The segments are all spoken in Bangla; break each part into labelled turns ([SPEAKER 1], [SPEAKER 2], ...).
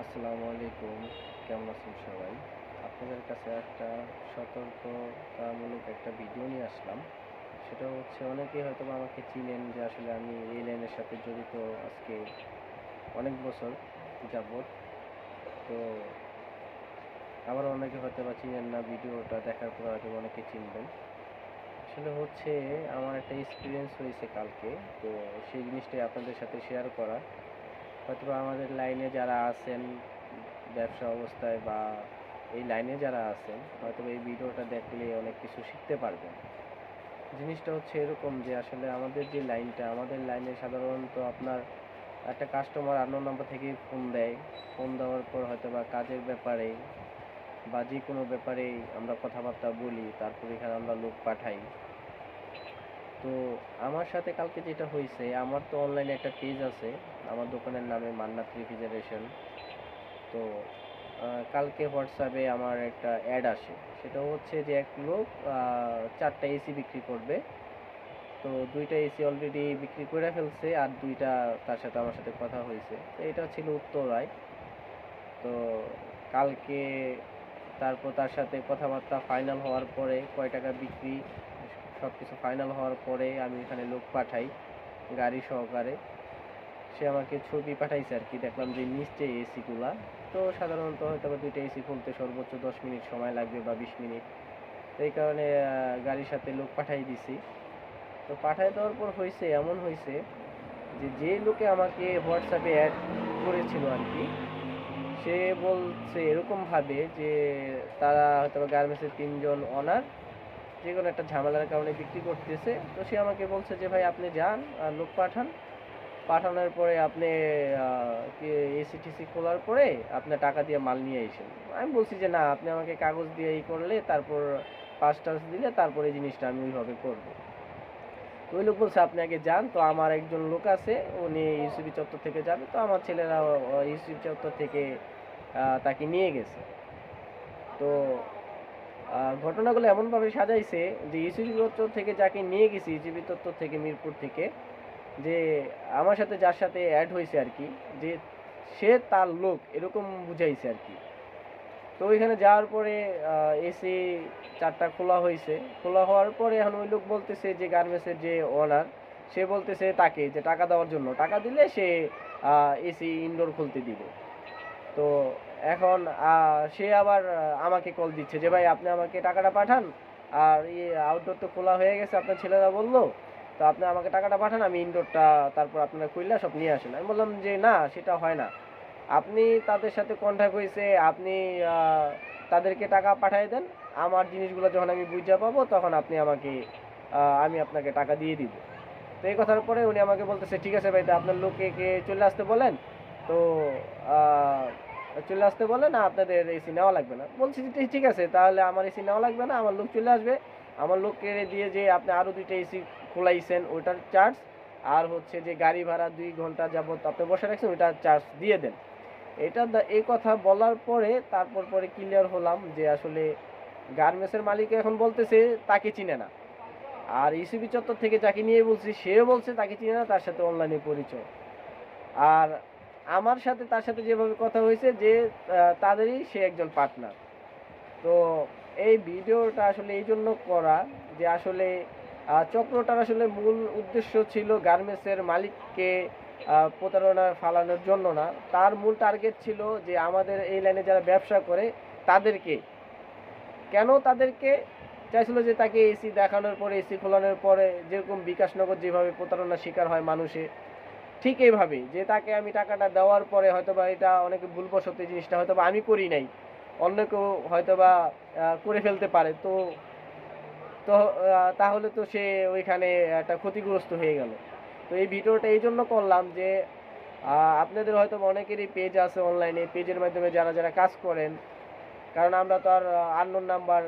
[SPEAKER 1] আসসালামু আলাইকুম। কেমন আছেন সবাই? আপনাদের কাছে একটা সতর্কতামূলক একটা ভিডিও নিয়ে আসলাম। সেটা হচ্ছে অনেকেই হয়তোবা আমাকে চিনেন যে আসলে আমি এই লাইনের সাথে জড়িত আজকে অনেক বছর যাবৎ। তো আবার অনেকে হয়তোবা চিনেন না, ভিডিওটা দেখার পর হয়তো অনেকে চিনবেন। আসলে হচ্ছে আমার একটা এক্সপিরিয়েন্স হয়েছে কালকে। তো সেই জিনিসটাই আপনাদের সাথে শেয়ার করা। হয়তোবা আমাদের লাইনে যারা আছেন ব্যবসা অবস্থায় বা এই লাইনে যারা আছেন হয়তোবা এই ভিডিওটা দেখলে অনেক কিছু শিখতে পারবেন। জিনিসটা হচ্ছে এরকম যে আসলে আমাদের লাইনে সাধারণত আপনার একটা কাস্টমার আননোন নাম্বার থেকে ফোন দেয়। ফোন দেওয়ার পর হয়তোবা কাজের ব্যাপারে বা যে কোনো ব্যাপারেই আমরা কথাবার্তা বলি, তারপর এখানে আমরা লোক পাঠাই। তো আমার সাথে কালকে যেটা হয়েছে, আমার তো অনলাইনে একটা পেজ আছে আমার দোকানের নামে, মান্নাত রেফ্রিজারেশন। তো কালকে হোয়াটসঅ্যাপে আমার একটা অ্যাড আসে। সেটা হচ্ছে যে এক লোক 4টা এসি বিক্রি করবে। তো 2টা এসি অলরেডি বিক্রি করে ফেলছে, আর 2টা তার সাথে আমার সাথে কথা হয়েছে। তো এটা ছিল উত্তরায়। তো কালকে তারপর তার সাথে কথাবার্তা ফাইনাল হওয়ার পরে কয় টাকা বিক্রি সব কিছু ফাইনাল হওয়ার পরে আমি এখানে লোক পাঠাই গাড়ি সহকারে। সে আমাকে ছবি পাঠাইছে আর কি, দেখলাম যে নিচে এসিগুলা। তো সাধারণত হয়তো বা 2টা এসি খুলতে সর্বোচ্চ 10 মিনিট সময় লাগবে বা 20 মিনিট। তো এই কারণে গাড়ির সাথে লোক পাঠাই দিছি। তো পাঠাই দেওয়ার পর এমন হয়েছে যে যে লোকে আমাকে হোয়াটসঅ্যাপে অ্যাড করেছিল আর কি, সে বলছে এরকমভাবে যে তারা হয়তো গার্মেন্টসের 3জন ওনার যে কোনো একটা ঝামেলার কারণে বিক্রি করতেছে। তো সে আমাকে বলছে যে ভাই আপনি যান আর লোক পাঠান, পাঠানোর পরে আপনি এসি টিসি খোলার পরে আপনার টাকা দিয়ে মাল নিয়ে আসেন। আমি বলছি যে না, আপনি আমাকে কাগজ দিয়ে করলে, তারপর পাঁচ টাস দিলে তারপরে এই জিনিসটা আমি ওইভাবে করবো। তো ওই লোক বলছে আপনি আগে যান। তো আমার একজন লোক আছে, উনি ইউসিবি চত্বর থেকে যাবে। তো আমার ছেলেরা ইউসিবি চত্বর থেকে তাকে নিয়ে গেছে। তো ঘটনাগুলো এমনভাবে সাজাইছে যে ইউসিবি চত্বর থেকে যাকে নিয়ে গেছি, ইউসিবি চত্বর থেকে মিরপুর থেকে, যে আমার সাথে যার সাথে অ্যাড হয়েছে আর কি, যে সে তার লোক এরকম বুঝাইছে আর কি। তো ওইখানে যাওয়ার পরে এসি 4টা খোলা হয়েছে। খোলা হওয়ার পরে এখন ওই লোক বলতেছে যে গার্মেন্টসের যে ওনার, সে বলতেছে তাকে যে টাকা দেওয়ার জন্য, টাকা দিলে সে এসি ইনডোর খুলতে দিবে। তো এখন সে আবার আমাকে কল দিচ্ছে যে ভাই আপনি আমাকে টাকাটা পাঠান, আর আউটডোর তো খোলা হয়ে গেছে আপনার ছেলেরা বললো, তো আপনি আমাকে টাকাটা পাঠান, আমি ইনডোরটা তারপর আপনারা খুললা সব নিয়ে আসেন। আমি বললাম যে না, সেটা হয় না। আপনি তাদের সাথে কন্ট্যাক্ট হয়েছে, আপনি তাদেরকে টাকা পাঠিয়ে দেন। আমার জিনিসগুলো যখন আমি বুঝা পাবো তখন আমি আপনাকে টাকা দিয়ে দিব। তো এই কথার পরে উনি আমাকে বলতেছে ঠিক আছে ভাই, তা আপনার লোককে চলে আসতে বলেন। তো আহ, চলে আসতে বলেন, আপনাদের এসি নেওয়া লাগবে না। বলছি যে ঠিক আছে, তাহলে আমার এসি নেওয়া লাগবে না, আমার লোক চলে আসবে। আমার লোককে দিয়ে যে আপনি আরও 2টা এসি খোলাইছেন ওটার চার্জ, আর হচ্ছে যে গাড়ি ভাড়া 2 ঘন্টা যাবত আপনি বসে রাখছেন ওইটার চার্জ দিয়ে দেন। এই কথা বলার পরে তারপর পরে ক্লিয়ার হলাম যে আসলে গার্মেন্টসের মালিক এখন বলতেছে তাকে চিনে না, আর ইসিবি চত্বর থেকে যাকে নিয়ে বলছি সেও বলছে তাকে চিনে না, তার সাথে অনলাইনে পরিচয়। আর আমার সাথে তার সাথে যেভাবে কথা হয়েছে যে তাদেরই সে একজন পার্টনার। তো এই ভিডিওটা আসলে এই জন্য করা যে আসলে চক্রটার আসলে মূল উদ্দেশ্য ছিল গার্মেন্টসের মালিককে প্রতারণা ফালানোর জন্য না। তার মূল টার্গেট ছিল যে আমাদের এই লাইনে যারা ব্যবসা করে তাদেরকে, কেন তাদেরকে চাইছিল যে তাকে এসি দেখানোর পরে, এসি খোলানোর পরে যেরকম বিকাশনগর যেভাবে প্রতারণার শিকার হয় মানুষে, ঠিক এইভাবেই যে তাকে আমি টাকাটা দেওয়ার পরে হয়তোবা এটা অনেকে ভুলবশত এই জিনিসটা হয়তোবা আমি করি নাই, অন্য কেউ হয়তোবা করে ফেলতে পারে। তো তো তাহলে তো সে ওইখানে একটা ক্ষতিগ্রস্ত হয়ে গেল। তো এই ভিডিওটা এই জন্য করলাম যে আপনাদের হয়তো অনেকেরই পেজ আছে অনলাইনে, পেজের মাধ্যমে যারা যারা কাজ করেন, কারণ আমরা তো আর আননোন নাম্বার,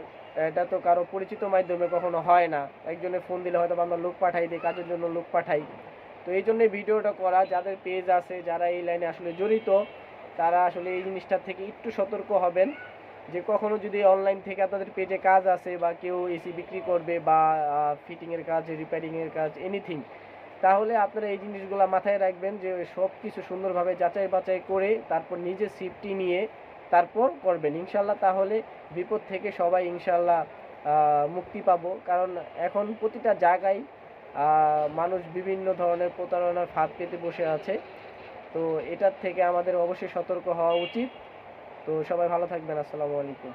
[SPEAKER 1] এটা তো কারো পরিচিত মাধ্যমে কখনো হয় না। একজনে ফোন দিলে হয়তো আমরা লোক পাঠাই দিই, কাজের জন্য লোক পাঠাই। তো এই জন্যই ভিডিওটা করা, যাদের পেজ আছে যারা এই লাইনে আসলে জড়িত, তারা আসলে এই জিনিসটা থেকে একটু সতর্ক হবেন যে কখনো যদি অনলাইন থেকে আপনাদের পেজে কাজ আছে বা কেউ এসি বিক্রি করবে বা ফিটিংয়ের কাজ, রিপেয়ারিংয়ের কাজ, এনিথিং, তাহলে আপনারা এই জিনিসগুলো মাথায় রাখবেন যে সব কিছু সুন্দরভাবে যাচাই বাছাই করে তারপর নিজে সেফটি নিয়ে তারপর করবেন ইনশাল্লাহ। তাহলে বিপদ থেকে সবাই ইনশাল্লাহ মুক্তি পাবো। কারণ এখন প্রতিটা জায়গায় মানুষ বিভিন্ন ধরনের প্রতারণার ফাঁদ পেতে বসে আছে। তো এটার থেকে আমাদের অবশ্যই সতর্ক হওয়া উচিত। তো সবাই ভালো থাকবেন। আসসালামু আলাইকুম।